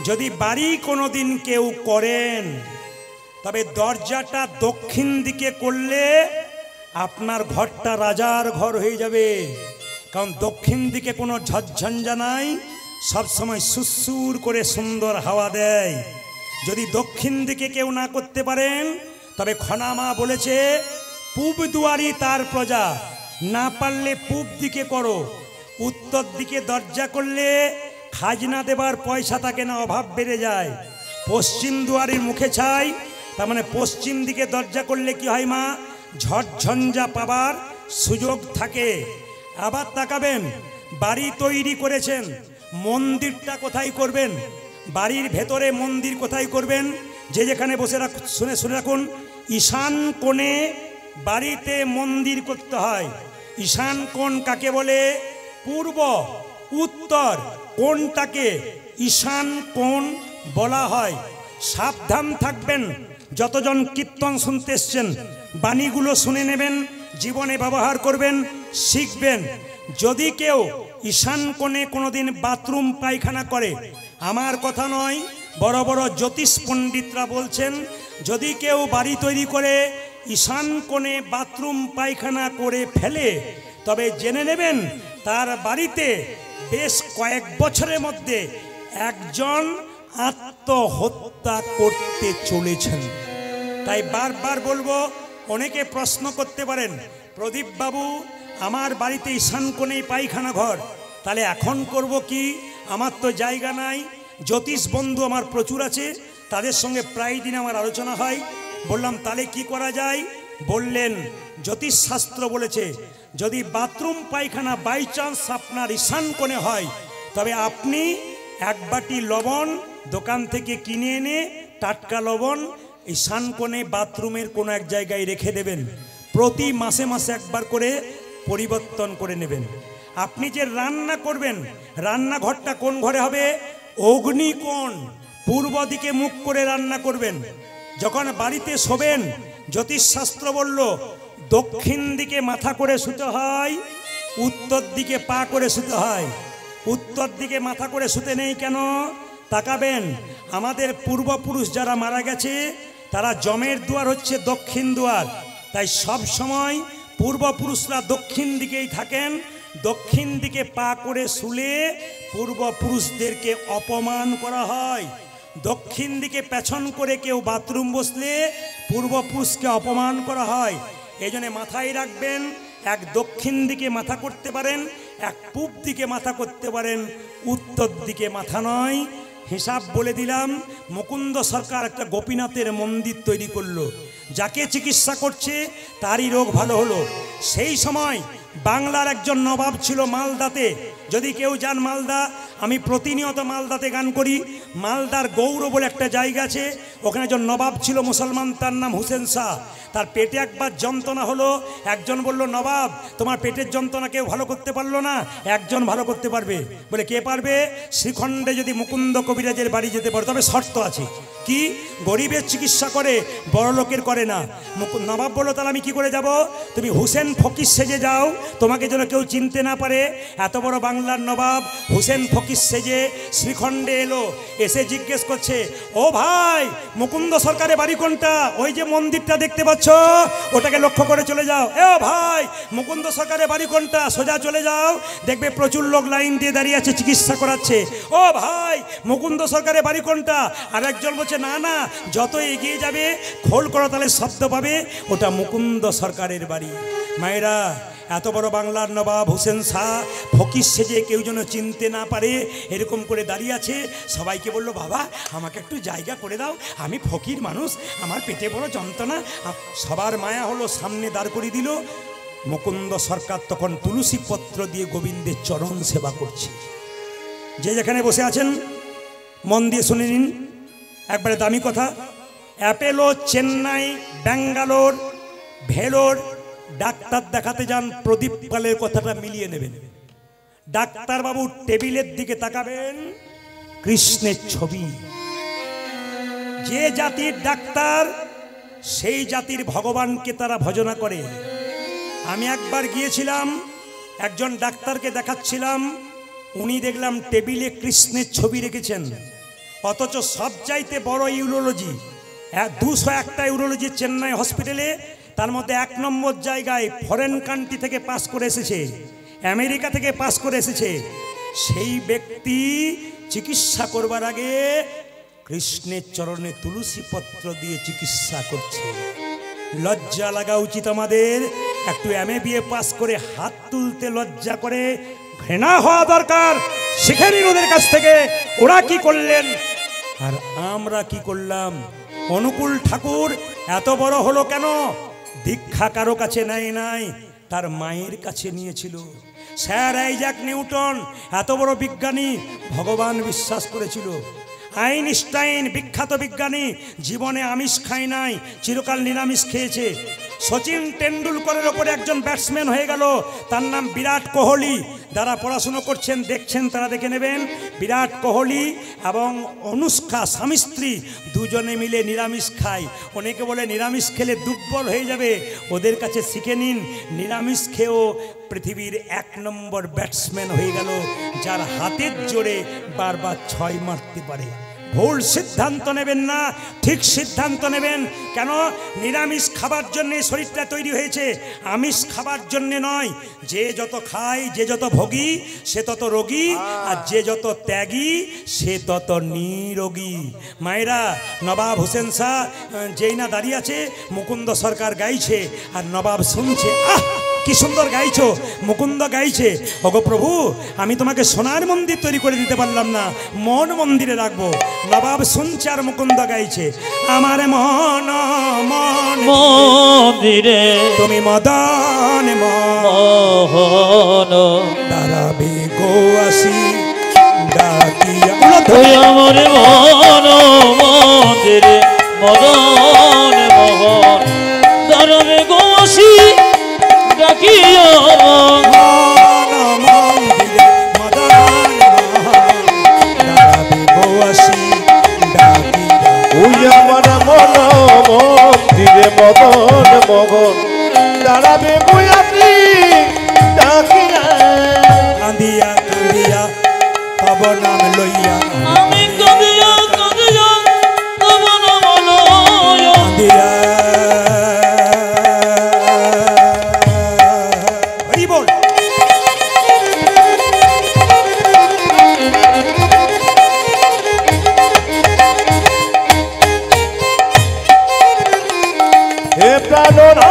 যদি বাড়ি কোনোদিন কেউ করেন তবে দরজাটা দক্ষিণ দিকে করলে আপনার ঘরটা রাজার ঘর হয়ে যাবে, কারণ দক্ষিণ দিকে কোনো ঝঞ্ঝা নাই, সবসময় সুসুর করে সুন্দর হাওয়া দেয়। যদি দক্ষিণ দিকে কেউ না করতে পারেন তবে খনামা বলেছে পূব দুয়ারি তার প্রজা, না পারলে পূব দিকে করো। উত্তর দিকে দরজা করলে খাজনা দেবার পয়সা থাকে না, অভাব বেড়ে যায়। পশ্চিম দুয়ারির মুখে ছাই, তার মানে পশ্চিম দিকে দরজা করলে কি হয় মা, ঝড়ঝঞ্ঝা পাবার সুযোগ থাকে। আবার তাকাবেন, বাড়ি তৈরি করেছেন, মন্দিরটা কোথায় করবেন? বাড়ির ভেতরে মন্দির কোথায় করবেন? যে যেখানে বসে শুনে রাখুন, ঈশান কোণে বাড়িতে মন্দির করতে হয়। ঈশান কোণ কাকে বলে? পূর্ব উত্তর কোণটাকে ঈশান কোণ বলা হয়। সাবধান থাকবেন, যতজন কীর্তন শুনতে এসছেন বাণীগুলো শুনে নেবেন, জীবনে ব্যবহার করবেন, শিখবেন। যদি কেউ ঈশান কোণে কোনোদিন বাথরুম পায়খানা করে, আমার কথা নয়, বড় বড় জ্যোতিষ পণ্ডিতরা বলছেন, যদি কেউ বাড়ি তৈরি করে ঈশান কোণে বাথরুম পায়খানা করে ফেলে তবে জেনে নেবেন তার বাড়িতে বেশ কয়েক বছরের মধ্যে একজন আত্মহত্যা করতে চলেছেন। তাই বারবার বলবো, অনেকে প্রশ্ন করতে পারেন, প্রদীপ বাবু আমার বাড়িতে ঈশান কোণেই পায়খানা ঘর, তাহলে এখন করব কি? আমার তো জায়গা নাই। জ্যোতিষ বন্ধু আমার প্রচুর আছে, তাদের সঙ্গে প্রায় দিন আমার আলোচনা হয়। বললাম তাহলে কি করা যায়? বললেন জ্যোতিষ শাস্ত্র বলেছে যদি বাথরুম পায়খানা বাই চান্স আপনার ঈশান কোণে হয় তবে আপনি এক বাটি লবণ দোকান থেকে কিনে এনে, টাটকা লবণ, ঈশান কোণে বাথরুমের কোনো এক জায়গায় রেখে দেবেন। প্রতি মাসে মাসে একবার করে পরিবর্তন করে নেবেন। আপনি যে রান্না করবেন, রান্নাঘরটা কোন ঘরে হবে? অগ্নিকোণ, পূর্ব দিকে মুখ করে রান্না করবেন। যখন বাড়িতে শোবেন, জ্যোতিষশাস্ত্র বলল দক্ষিণ দিকে মাথা করে শুতে হয়, উত্তর দিকে পা করে শুতে হয়। উত্তর দিকে মাথা করে শুতে নেই কেন? তাকাবেন, আমাদের পূর্বপুরুষ যারা মারা গেছে তারা যমের দুয়ার হচ্ছে দক্ষিণ দুয়ার, তাই সব সময় পূর্বপুরুষরা দক্ষিণ দিকেই থাকেন। দক্ষিণ দিকে পা করে শুলে পূর্বপুরুষদেরকে অপমান করা হয়। দক্ষিণ দিকে পেছন করে কেউ বাথরুম বসলে পূর্বপুরুষকে অপমান করা হয়। এই জন্য মাথায় রাখবেন, এক দক্ষিণ দিকে মাথা করতে পারেন, এক পূব দিকে মাথা করতে পারেন, উত্তর দিকে মাথা নয়। হিসাব বলে দিলাম, মুকুন্দ সরকার একটা গোপীনাথের মন্দির তৈরি করলো, যাকে চিকিৎসা করছে তারই রোগ ভালো হলো। সেই সময় বাংলার একজন নবাব ছিল মালদাতে। যদি কেউ যান মালদা, আমি প্রতিনিয়ত মালদাতে গান করি। মালদার গৌর বলে একটা জায়গা আছে, ওখানে একজন নবাব ছিল মুসলমান, তার নাম হুসেন শাহ। তার পেটে একবার যন্ত্রণা হলো, একজন বলল নবাব তোমার পেটের যন্ত্রণা কেউ ভালো করতে পারলো না, একজন ভালো করতে পারবে। বলে কে পারবে? শ্রীখণ্ডে যদি মুকুন্দ কবিরাজের বাড়ি যেতে পারো, তবে শর্ত আছে। কি? গরিবের চিকিৎসা করে, বড় লোকের করে না। নবাব বললো তাহলে আমি কি করে যাব? তুমি হুসেন ফকির সেজে যাও, তোমাকে যেন কেউ চিনতে না পারে। এত বড় বাংলার নবাব হুসেন ফকির সেজে শ্রীখণ্ডে এলো, এসে জিজ্ঞেস করছে, ও ভাই মুকুন্দ সরকারের বাড়ি কোনটা? ওই যে মন্দিরটা দেখতে পাচ্ছ, ওটাকে লক্ষ্য করে চলে যাও। এ ভাই মুকুন্দ সরকারের বাড়ি কোনটা? সোজা চলে যাও, দেখবে প্রচুর লোক লাইন দিয়ে দাঁড়িয়ে আছে, চিকিৎসা করাচ্ছে। ও ভাই মুকুন্দ সরকারের বাড়ি কোনটা? আর একজন বলছে না না, যত এগিয়ে যাবে খোল করতালে শব্দ পাবে, ওটা মুকুন্দ সরকারের বাড়ি। মায়েরা, এত বড় বাংলার নবাব হুসেন শাহ ফকির সেজে কেউ যেন চিনতে না পারে এরকম করে দাঁড়িয়ে আছে। সবাইকে বলল বাবা আমাকে একটু জায়গা করে দাও, আমি ফকির মানুষ, আমার পেটে বড় যন্ত্রণা। সবার মায়া হলো, সামনে দাঁড় করিয়ে দিল। মুকুন্দ সরকার তখন তুলসী পত্র দিয়ে গোবিন্দের চরণ সেবা করছে। যে যেখানে বসে আছেন মন দিয়ে শুনে নিন, একবারে দামি কথা। অ্যাপেলো, চেন্নাই, ব্যাঙ্গালোর, ভেলোর ডাক্তার দেখাতে যান, প্রদীপ পালের কথাটা মিলিয়ে নেবেন। ডাক্তারবাবু টেবিলের দিকে তাকাবেন, কৃষ্ণের ছবি। যে জাতির ডাক্তার সেই জাতির ভগবানকে তারা ভজনা করে। আমি একবার গিয়েছিলাম, একজন ডাক্তারকে দেখাচ্ছিলাম, উনি দেখলাম টেবিলে কৃষ্ণের ছবি রেখেছেন, অথচ সবচাইতে বড় ইউরোলজি 201টা ইউরোলজি চেন্নাই হসপিটালে, তার মধ্যে 1 নম্বর জায়গায় ফরেন কান্ট্রি থেকে পাস করে এসেছে, আমেরিকা থেকে পাস করে এসেছে। সেই ব্যক্তি চিকিৎসা করবার আগে কৃষ্ণের চরণে তুলসী পত্র দিয়ে চিকিৎসা করছে। লজ্জা লাগা উচিত আমাদের। একটু MA পাস করে হাত তুলতে লজ্জা করে, ঘৃণা হওয়া দরকার। শিখে নিন ওদের কাছ থেকে ওরা কি করলেন আর আমরা কি করলাম। অনুকূল ঠাকুর এত বড় হলো কেন? দীক্ষা কারো কাছে নাই, তার মায়ের কাছে নিয়েছিল। স্যার আইজ্যাক নিউটন এত বড় বিজ্ঞানী, ভগবান বিশ্বাস করেছিল। আইনস্টাইন বিখ্যাত বিজ্ঞানী, জীবনে আমিষ খায় নাই, চিরকাল নিরামিষ খেয়েছে। সচিন টেন্ডুলকরের ওপরে একজন ব্যাটসম্যান হয়ে গেল, তার নাম বিরাট কোহলি। যারা পড়াশুনো করছেন দেখছেন তারা দেখে নেবেন। বিরাট কোহলি এবং অনুষ্কা স্বামী স্ত্রী দুজনে মিলে নিরামিষ খায়। অনেকে বলে নিরামিষ খেলে দুর্বল হয়ে যাবে, ওদের কাছে শিখে নিন। নিরামিষ খেয়েও পৃথিবীর 1 নম্বর ব্যাটসম্যান হয়ে গেল, যার হাতের জোরে বারবার 6 মারতে পারে। ভুল সিদ্ধান্ত নেবেন না, ঠিক সিদ্ধান্ত নেবেন। কেন? নিরামিষ খাবার জন্যে শরীরটা তৈরি হয়েছে, আমিষ খাবার জন্যে নয়। যে যত খায়, যে যত ভোগী সে তত রোগী, আর যে যত ত্যাগী সে তত নিরোগী। মায়েরা, নবাব হোসেন শাহ যেই না দাঁড়িয়ে আছে, মুকুন্দ সরকার গাইছে আর নবাব শুনছে। কি সুন্দর গাইছো, মুকুন্দ গাইছে। ওগো প্রভু, আমি তোমাকে সোনার মন্দির তৈরি করে দিতে পারলাম না, মন মন্দিরে রাখবো। নবাব শুনছে আর মুকুন্দ গাইছে। আমার মন মন্দিরে তুমি মদন মোহন দাঁড়াবে গো আসি ডাকিয়া। আমার মন মন্দিরে মদন মোহন দাঁড়াবে গো আসি ডাকিয়া। আমার মন মন্দিরে মদন মোহন দাঁড়াবে গুয়াতি ডাকিয়া। কাঁদিয়া কাঁদিয়া তব নাম লইয়া, আমি কাঁদিয়া কাঁদিয়া তব নাম লইয়া। কাঁদিয়া হরি বল। হে প্রাণনা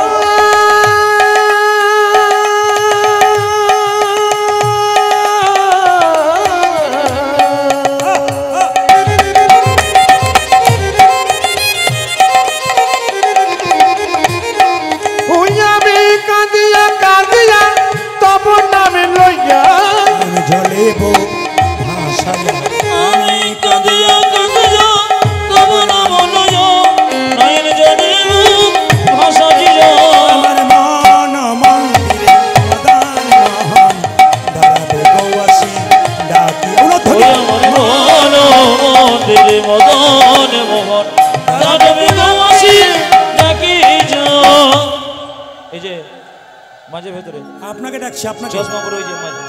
জলে বো ভাসাইয়া, আমি কাঁদিয়া কাঁদিয়া তব নাম লইয়া। নয়ন জলে ভাসাইয়া। আমার মন মন্দিরে মদন মোহন দাঁড়াবে গো আসি ডাকিয়া। আমার মন মন্দিরে মদন মোহন দাঁড়াবে গো আসি ডাকিয়া। এই যে মাঝে ভেতরে আপনাকে ডাকছি, আপনাকে চশমা পরে ওই যে মাঝে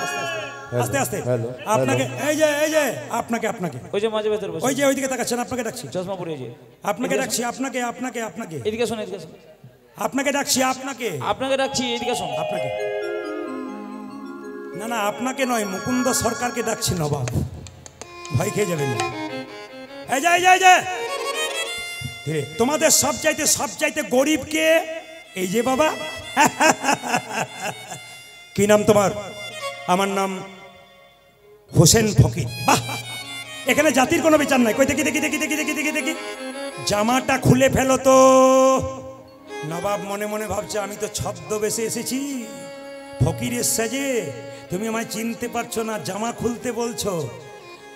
আস্তে আস্তে হ্যালো, আপনাকে, এই যে আপনাকে ওই যে মাঝে ভেতরে বসে ওই যে ওইদিকে তাকাচ্ছেন, আপনাকে ডাকছি, চশমা পরে ওই যে আপনাকে ডাকছি, আপনাকে এদিকে শোন এদিকে শোন। আপনাকে ডাকছি, আপনাকে ডাকছি এদিকে শোন। আপনাকে না আপনাকে নয়, মুকুন্দ সরকারকে ডাকছি। নবাব ভয় খেয়ে যাবেন না। এই যে ধীরে। তোমাদের সবচাইতে গরিবকে এই যে বাবা। কি নাম তোমার? আমার নাম হোসেন ফকির। বাহ, এখানে জাতির কোনো বিচার নাই। কই দেখি দেখি দেখি দেখি দেখি দেখি দেখি জামাটা খুলে ফেলো তো। নবাব মনে মনে ভাবছে, আমি তো ছদ্মবেশে এসেছি ফকিরের সাজে, তুমি আমায় চিনতে পারছো না, জামা খুলতে বলছো।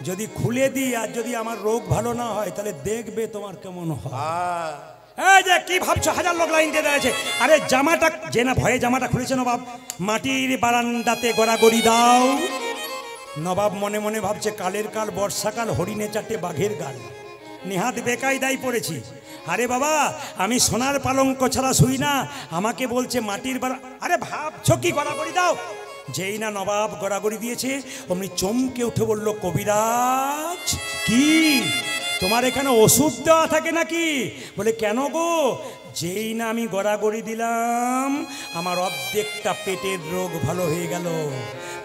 যদি খুলে দিই আর যদি আমার রোগ ভালো না হয় তাহলে দেখবে তোমার কেমন হয়। এই যে কি ভাবছো, হাজার লোক লাইন দিয়ে দাঁড়িয়েছে। আরে জামাটা যে না ভয়ে জামাটা খুলেছে নবাব, মাটির বারান্দাতে গড়াগড়ি দাও। নবাব মনে মনে ভাবছে, কালের কাল বর্ষাকাল, হরিণে চাটে বাঘের গাল। নেহাত বেকায়দায় পড়েছি। আরে বাবা, আমি সোনার পালঙ্ক ছাড়া শুই না, আমাকে বলছে মাটির বাড়া। আরে ভাবছো কি গড়াগড়ি দাও? যেই না নবাব গড়াগড়ি দিয়েছে অমনি চমকে উঠে বলল, কবিরাজ কি তোমার এখানে ওষুধ দেওয়া থাকে নাকি? বলে কেন গো? যেই না আমি গড়াগড়ি দিলাম আমার অর্ধেকটা পেটের রোগ ভালো হয়ে গেল।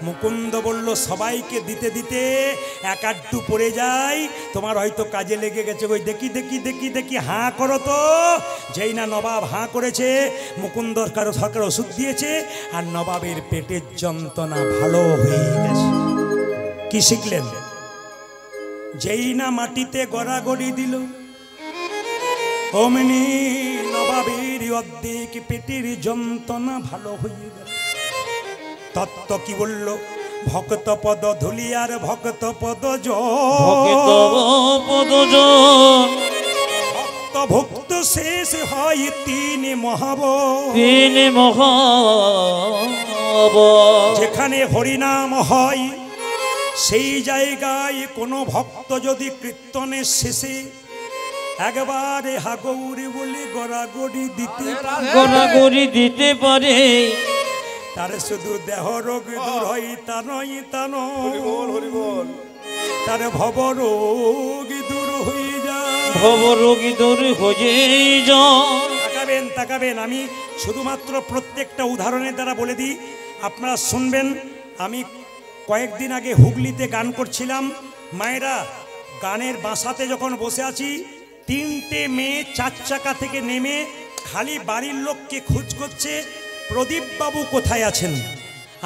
মুকুন্দ বলল, সবাইকে দিতে দিতে এক আধটু পড়ে যাই, তোমার হয়তো কাজে লেগে গেছে। ওই দেখি দেখি দেখি দেখি, হাঁ করো তো। যেই না নবাব হাঁ করেছে, মুকুন্দর কারো সরকার ওষুধ দিয়েছে আর নবাবের পেটের যন্ত্রণা ভালো হয়ে গেছে। কি শিখলেন? যেই না মাটিতে গড়াগড়ি দিল অমনি নবাবের অর্ধেক পেটের যন্ত্রণা ভালো হয়ে গেল। তত্ত্ব কি বলল? ভক্ত পদ ধুলি আর ভক্ত পদ ভক্ত পদজন ভক্ত ভক্ত শেষ হয় তিন মহাব। তিন মহাব যেখানে হরিনাম হয় সেই জায়গায় কোনো ভক্ত যদি কীর্তনের শেষে একবারে হাগৌরি বলে গড়াগড়ি দিতে গড়াগড়ি দিতে পারে, তার শুধু দেহ রোগ দূর হয় তা নয়, তা নয়, তার ভব রোগ দূর হয়ে যায়। ভব রোগী দূর হয়ে যায়। তাকাবেন তাকাবেন, আমি শুধুমাত্র প্রত্যেকটা উদাহরণের দ্বারা বলে দিই, আপনারা শুনবেন। আমি কয়েকদিন আগে হুগলিতে গান করছিলাম। মায়েরা, গানের বাসাতে যখন বসে আছি, তিনটে মেয়ে 4 চাকা থেকে নেমে খালি বাড়ির লোককে খোঁজ করছে, প্রদীপ বাবু কোথায় আছেন।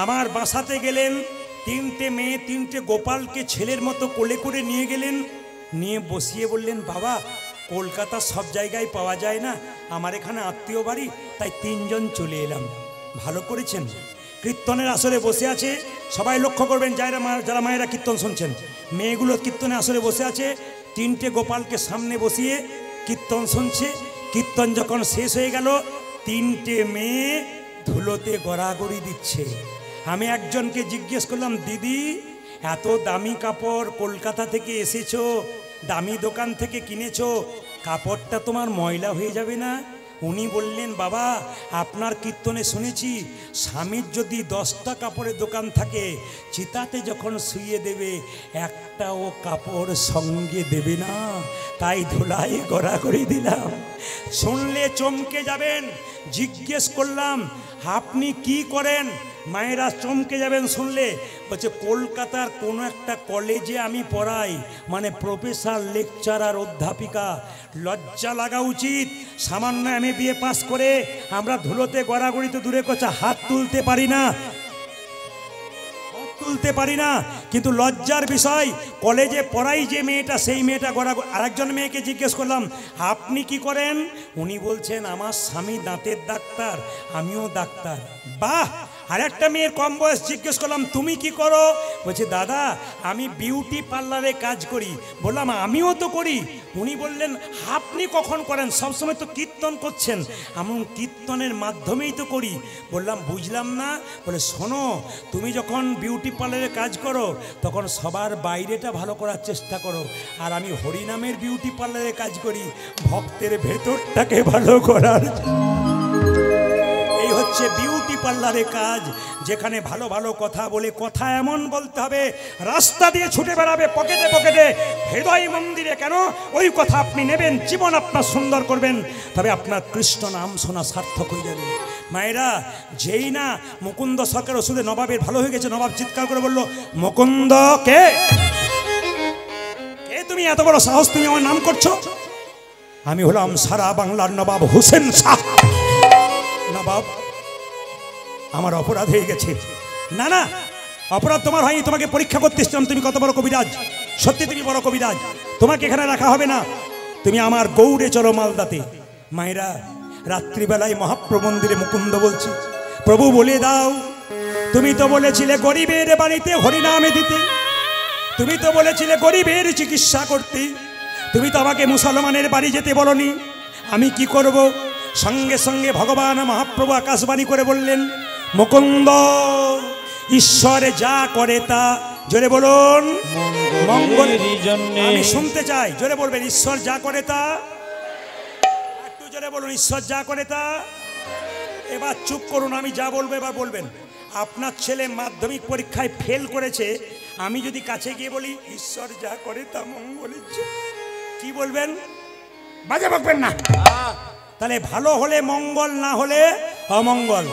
আমার বাসাতে গেলেন, তিনটে মেয়ে তিনটে গোপালকে ছেলের মতো কোলে করে নিয়ে গেলেন, নিয়ে বসিয়ে বললেন, বাবা কলকাতা সব জায়গায় পাওয়া যায় না, আমার এখানে আত্মীয় বাড়ি, তাই 3 জন চলে এলাম। ভালো করেছেন। কীর্তনের আসরে বসে আছে, সবাই লক্ষ্য করবেন যারা মায়েরা কীর্তন শুনছেন, মেয়েগুলো কীর্তনের আসরে বসে আছে, তিনটে গোপালকে সামনে বসিয়ে কীর্তন শুনছে। কীর্তন যখন শেষ হয়ে গেল, তিনটে মেয়ে ধুলোতে গড়াগড়ি দিচ্ছে। আমি একজনকে জিজ্ঞেস করলাম, দিদি এত দামি কাপড় কলকাতা থেকে এসেছো, দামি দোকান থেকে কিনেছো, কাপড়টা তোমার ময়লা হয়ে যাবে না? উনি বললেন, বাবা আপনার কীর্তনে শুনেছি স্বামীর যদি 10টা কাপড়ের দোকান থাকে, চিতাতে যখন শুইয়ে দেবে একটাও কাপড় সঙ্গে দেবে না, তাই ধুলায় গড়াগড়ি দিলাম। শুনলে চমকে যাবেন। জিজ্ঞেস করলাম, আপনি কি করেন? মায়েরা চমকে যাবেন শুনলে। বলছে, কলকাতার কোনো একটা কলেজে আমি পড়াই, মানে প্রফেসর, লেকচারার, অধ্যাপিকা। লজ্জা লাগা উচিত। সামান্য MA পাস করে আমরা ধুলোতে গড়াগড়ি তো দূরে কথা, হাত তুলতে পারি না, তুলতে পারি না। কিন্তু লজ্জার বিষয়, কলেজে পড়াই যে মেয়েটা, সেই মেয়েটা গড়াগড়ি। আরেকজন মেয়েকে জিজ্ঞেস করলাম, আপনি কি করেন? উনি বলছেন, আমার স্বামী দাঁতের ডাক্তার, আমিও ডাক্তার। বাহ! আরেকটা মেয়ের কম বয়স জিজ্ঞেস করলাম, তুমি কি করো? বলছে, দাদা আমি বিউটি পার্লারে কাজ করি। বললাম, আমিও তো করি। উনি বললেন, আপনি কখন করেন? সবসময় তো কীর্তন করছেন। আমি কীর্তনের মাধ্যমেই তো করি। বললাম, বুঝলাম না। বলে, শোনো, তুমি যখন বিউটি পার্লারে কাজ করো তখন সবার বাইরেটা ভালো করার চেষ্টা করো, আর আমি হরিনামের বিউটি পার্লারে কাজ করি, ভক্তের ভেতরটাকে ভালো করার। এই হচ্ছে বিউটি পার্লারে কাজ, যেখানে ভালো ভালো কথা বলে, কথা এমন বলতে হবে রাস্তা দিয়ে ছুটে বেড়াবে পকেটে পকেটে, হৃদয় মন্দিরে কেন ওই কথা আপনি নেবেন, জীবন আপনার সুন্দর করবেন, তবে আপনার কৃষ্ণ নাম শোনা সার্থক হয়ে যাবে। মায়েরা, যেই না মুকুন্দ সরকার ওষুধে নবাবের ভালো হয়ে গেছে, নবাব চিৎকার করে বলল, মুকুন্দ কে? কে তুমি? এত বড় সাহস, তুমি আমার নাম করছো? আমি হলাম সারা বাংলার নবাব হোসেন শাহ। নবাব, আমার অপরাধ হয়ে গেছে। না না, অপরাধ তোমার হয়নি, তোমাকে পরীক্ষা করতে এসেছিলাম তুমি কত বড় কবিরাজ। সত্যি তুমি বড় কবিরাজ, তোমাকে এখানে রাখা হবে না, তুমি আমার গৌড়ে চলো মালদাতে। মায়েরা, রাত্রিবেলায় মহাপ্রভু মন্দিরে মুকুন্দ বলছি, প্রভু বলে দাও, তুমি তো বলেছিলে গরিবের বাড়িতে হরিনামে দিতে, তুমি তো বলেছিলে গরিবের চিকিৎসা করতে, তুমি তো আমাকে মুসলমানের বাড়ি যেতে বলনি, আমি কি করব? সঙ্গে সঙ্গে ভগবান মহাপ্রভু আকাশবাণী করে বললেন, মুকুন্দ, ঈশ্বরে যা করে তা জোরে বলুন মঙ্গলেরই জন্যে। আমি শুনতে চাই, জোরে বলবেন ঈশ্বর যা করে তা। একটু জোরে বলুন ঈশ্বর যা করে তা। এবার চুপ করুন, আমি যা বলবো এবার বলবেন। আপনার ছেলে মাধ্যমিক পরীক্ষায় ফেল করেছে, আমি যদি কাছে গিয়ে বলি ঈশ্বর যা করে তা মঙ্গলের জন্য, কি বলবেন? বাজে বকবেন না। তাহলে ভালো হলে মঙ্গল, না হলে অমঙ্গল।